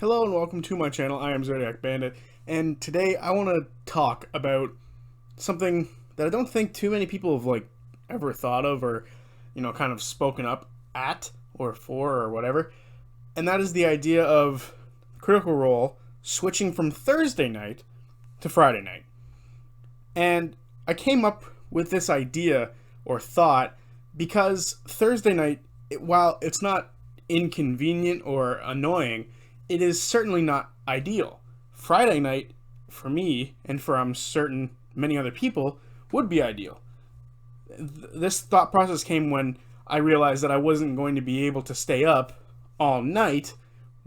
Hello and welcome to my channel. I am Zodiac Bandit, and today I want to talk about something that I don't think too many people have ever thought of or kind of spoken up at or for or whatever. And that is the idea of Critical Role switching from Thursday night to Friday night. And I came up with this idea or thought because Thursday night, while it's not inconvenient or annoying, it is certainly not ideal. Friday night, for me, and for I'm certain many other people, would be ideal. This thought process came when I realized that I wasn't going to be able to stay up all night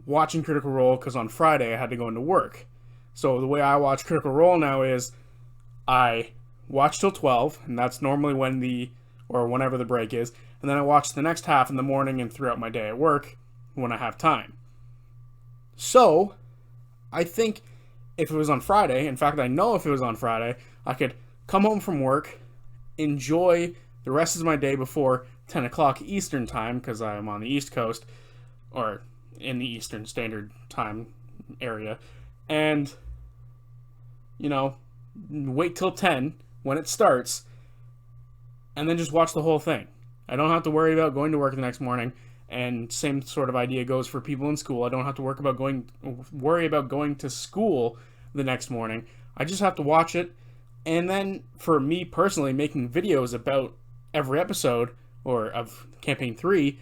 watching Critical Role because on Friday I had to go into work. So the way I watch Critical Role now is I watch till 12, and that's normally whenever the break is, and then I watch the next half in the morning and throughout my day at work when I have time. So, I think if it was on Friday, in fact, I know if it was on Friday, I could come home from work, enjoy the rest of my day before 10 o'clock Eastern time, because I'm on the East Coast, or in the Eastern Standard Time area, and, wait till 10 when it starts, and then just watch the whole thing. I don't have to worry about going to work the next morning. And same sort of idea goes for people in school. I don't have to worry about going to school the next morning. I just have to watch it. And then for me personally, making videos about every episode or of campaign 3,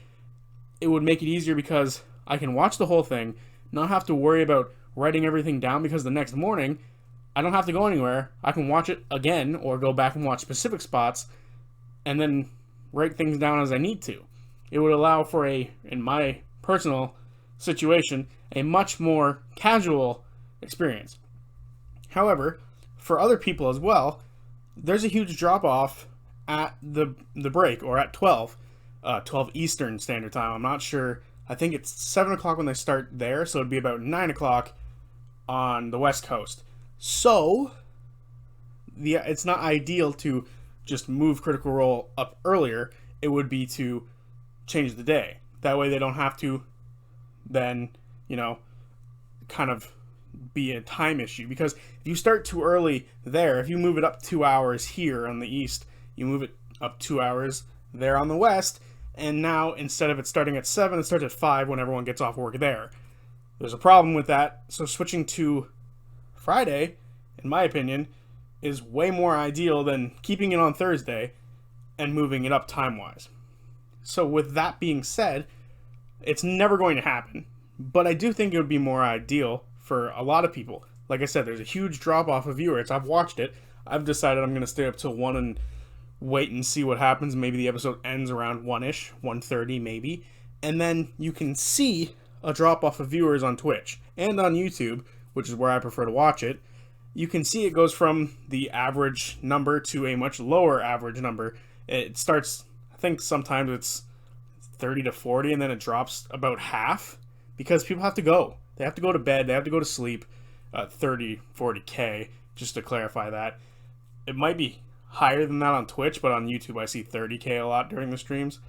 it would make it easier because I can watch the whole thing, not have to worry about writing everything down, because the next morning I don't have to go anywhere. I can watch it again or go back and watch specific spots and then write things down as I need to. It would allow for in my personal situation, a much more casual experience. However, for other people as well, there's a huge drop off at the break, or at 12 Eastern Standard Time. I'm not sure. I think it's 7 o'clock when they start there, so it'd be about 9 o'clock on the West Coast. So, it's not ideal to just move Critical Role up earlier. It would be to change the day. That way they don't have to then, kind of be a time issue. Because if you start too early there, if you move it up 2 hours here on the East, you move it up 2 hours there on the West, and now instead of it starting at 7, it starts at 5 when everyone gets off work there. There's a problem with that, so switching to Friday, in my opinion, is way more ideal than keeping it on Thursday and moving it up time-wise. So with that being said, it's never going to happen, but I do think it would be more ideal for a lot of people. Like I said, there's a huge drop-off of viewers. I've watched it. I've decided I'm going to stay up till 1 and wait and see what happens. Maybe the episode ends around 1-ish, 1:30 maybe, and then you can see a drop-off of viewers on Twitch and on YouTube, which is where I prefer to watch it. You can see it goes from the average number to a much lower average number. It starts, I think sometimes it's 30 to 40, and then it drops about half because people have to go. They have to go to bed. They have to go to sleep. 30, 40K, just to clarify that. It might be higher than that on Twitch, but on YouTube I see 30K a lot during the streams.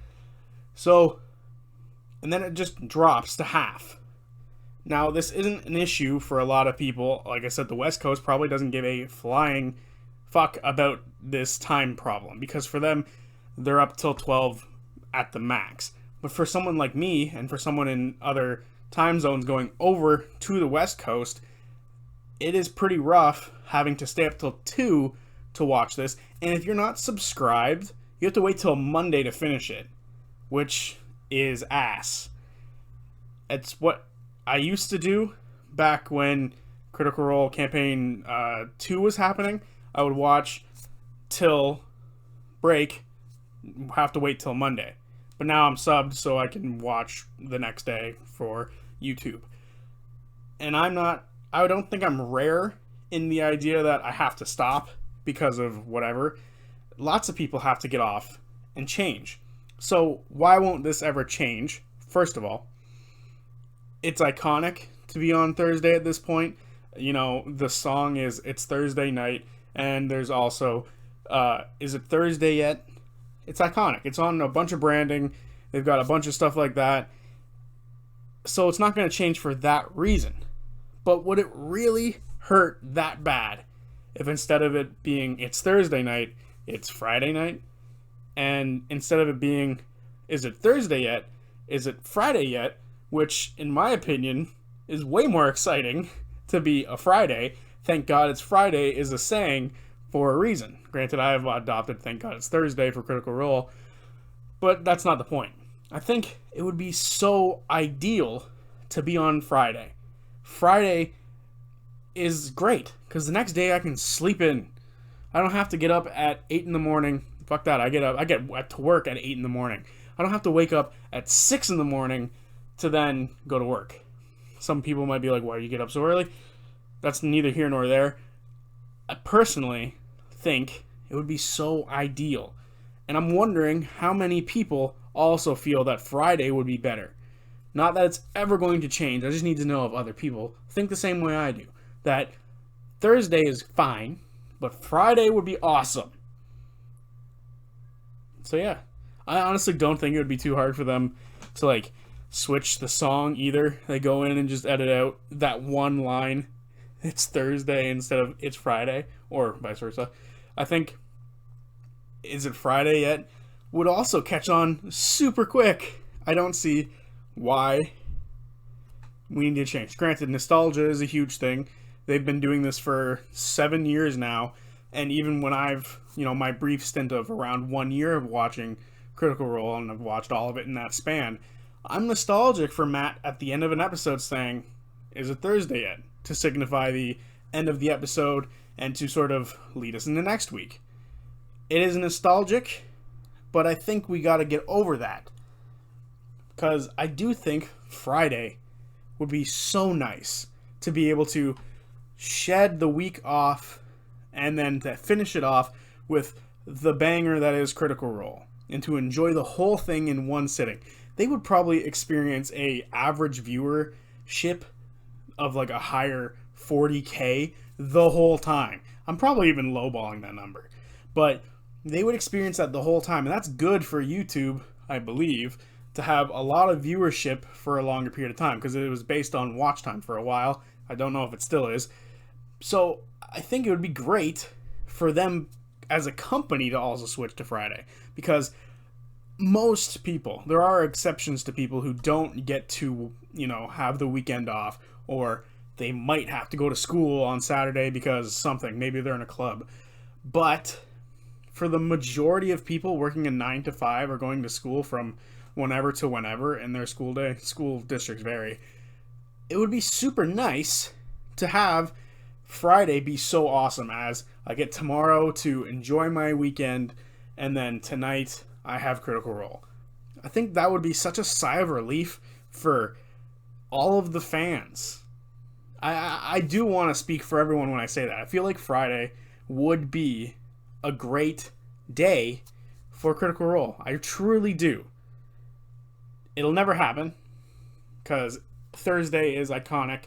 So, and then it just drops to half. Now, this isn't an issue for a lot of people. Like I said, the West Coast probably doesn't give a flying fuck about this time problem, because for them, they're up till 12 at the max. But for someone like me, and for someone in other time zones going over to the West Coast, it is pretty rough having to stay up till 2 to watch this. And if you're not subscribed, you have to wait till Monday to finish it, which is ass. It's what I used to do back when Critical Role Campaign 2 was happening. I would watch till break, have to wait till Monday. But now I'm subbed, so I can watch the next day for YouTube. And I don't think I'm rare in the idea that I have to stop because of whatever. Lots of people have to get off and change. So why won't this ever change? First of all, it's iconic to be on Thursday at this point. The song is It's Thursday Night, and there's also Is It Thursday Yet? It's iconic. It's on a bunch of branding. They've got a bunch of stuff like that. So it's not going to change for that reason. But would it really hurt that bad if instead of it being it's Thursday night, it's Friday night? And instead of it being, is it Thursday yet? Is it Friday yet? Which, in my opinion, is way more exciting to be a Friday. Thank God it's Friday is a saying for a reason. Granted, I have adopted thank God it's Thursday for Critical Role, but that's not the point. I think it would be so ideal to be on Friday. Friday is great because the next day I can sleep in. I don't have to get up at 8 in the morning. Fuck that. I get to work at 8 in the morning. I don't have to wake up at 6 in the morning to then go to work. Some people might be like, why do you get up so early? That's neither here nor there. I personally think it would be so ideal. And I'm wondering how many people also feel that Friday would be better. Not that it's ever going to change. I just need to know if other people think the same way I do. That Thursday is fine, but Friday would be awesome. So yeah, I honestly don't think it would be too hard for them to like switch the song either. They go in and just edit out that one line. It's Thursday instead of it's Friday, or vice versa. I think is it Friday yet would also catch on super quick. I don't see why we need to change. Granted, nostalgia is a huge thing. They've been doing this for 7 years now, and even when I've, my brief stint of around 1 year of watching Critical Role, and I've watched all of it in that span, I'm nostalgic for Matt at the end of an episode saying, is it Thursday yet? To signify the end of the episode and to sort of lead us into next week. It is nostalgic, but I think we got to get over that. Because I do think Friday would be so nice to be able to shed the week off and then to finish it off with the banger that is Critical Role and to enjoy the whole thing in one sitting. They would probably experience a average viewership of like a higher 40K the whole time. I'm probably even lowballing that number. But they would experience that the whole time. And that's good for YouTube, I believe, to have a lot of viewership for a longer period of time because it was based on watch time for a while. I don't know if it still is. So I think it would be great for them as a company to also switch to Friday because most people, there are exceptions to people who don't get to, have the weekend off, or they might have to go to school on Saturday because something, maybe they're in a club. But for the majority of people working a 9 to 5 or going to school from whenever to whenever in their school day, school districts vary, it would be super nice to have Friday be so awesome as I get tomorrow to enjoy my weekend and then tonight I have Critical Role. I think that would be such a sigh of relief for all of the fans. I do want to speak for everyone when I say that. I feel like Friday would be a great day for Critical Role. I truly do. It'll never happen because Thursday is iconic.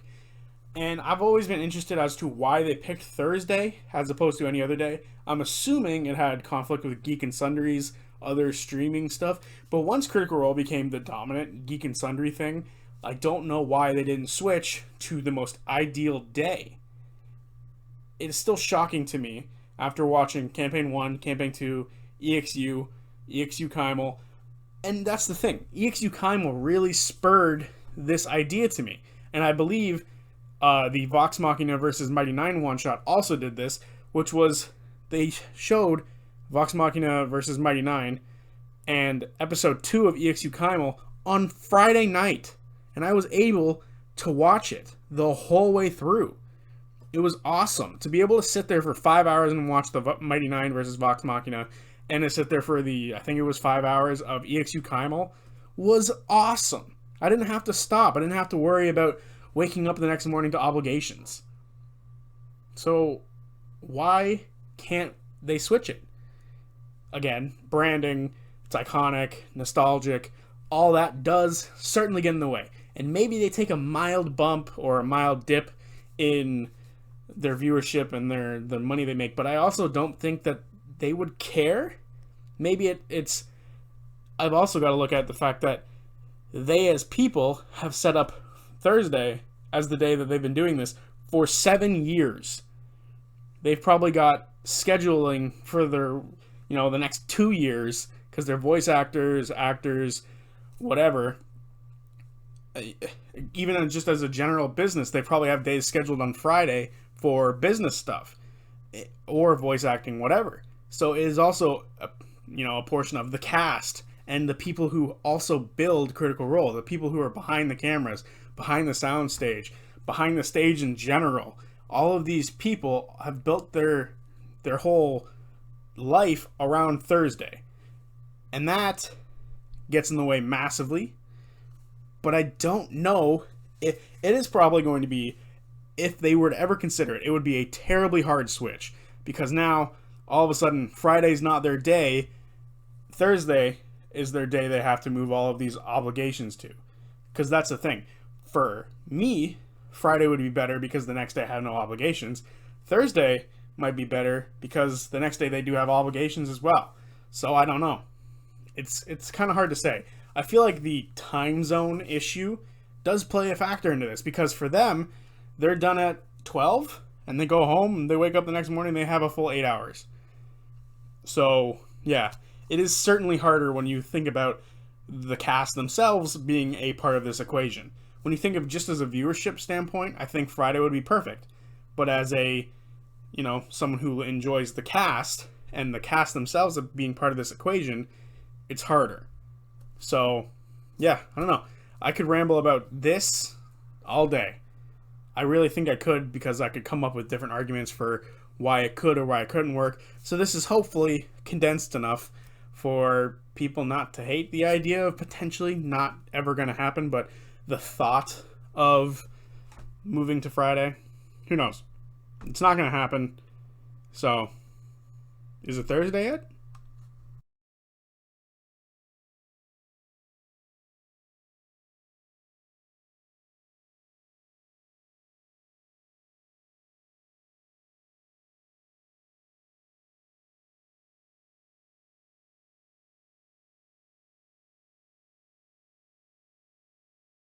And I've always been interested as to why they picked Thursday as opposed to any other day. I'm assuming it had conflict with Geek and Sundry's other streaming stuff. But once Critical Role became the dominant Geek and Sundry thing, I don't know why they didn't switch to the most ideal day. It is still shocking to me after watching Campaign 1, Campaign 2, EXU, EXU Kymel. And that's the thing. EXU Kymel really spurred this idea to me. And I believe the Vox Machina versus Mighty Nein one-shot also did this, which was they showed Vox Machina versus Mighty Nein and episode 2 of EXU Kymel on Friday night. And I was able to watch it the whole way through. It was awesome to be able to sit there for 5 hours and watch the Mighty Nein versus Vox Machina and to sit there for I think it was 5 hours of EXU Kymel was awesome. I didn't have to stop. I didn't have to worry about waking up the next morning to obligations. So why can't they switch it? Again, branding, it's iconic, nostalgic, all that does certainly get in the way. And maybe they take a mild bump or a mild dip in their viewership and the money they make, but I also don't think that they would care. Maybe it's I've also got to look at the fact that they as people have set up Thursday as the day that they've been doing this for 7 years. They've probably got scheduling for their, the next 2 years because they're voice actors, whatever. Even just as a general business, they probably have days scheduled on Friday for business stuff or voice acting, whatever. So it is also a portion of the cast and the people who also build Critical Role, the people who are behind the cameras, behind the sound stage, behind the stage in general. All of these people have built their whole life around Thursday. And that gets in the way massively. But I don't know if it is probably going to be, if they were to ever consider it, it would be a terribly hard switch. Because now, all of a sudden, Friday's not their day. Thursday is their day they have to move all of these obligations to. Because that's the thing. For me, Friday would be better because the next day I have no obligations. Thursday might be better because the next day they do have obligations as well. So I don't know. It's kind of hard to say. I feel like the time zone issue does play a factor into this because for them, they're done at 12 and they go home and they wake up the next morning and they have a full 8 hours. So, yeah, it is certainly harder when you think about the cast themselves being a part of this equation. When you think of just as a viewership standpoint, I think Friday would be perfect. But as a, someone who enjoys the cast and the cast themselves being part of this equation, it's harder. So, yeah, I don't know. I could ramble about this all day. I really think I could because I could come up with different arguments for why it could or why it couldn't work. So this is hopefully condensed enough for people not to hate the idea of potentially not ever going to happen, but the thought of moving to Friday, who knows? It's not going to happen. So, is it Thursday yet?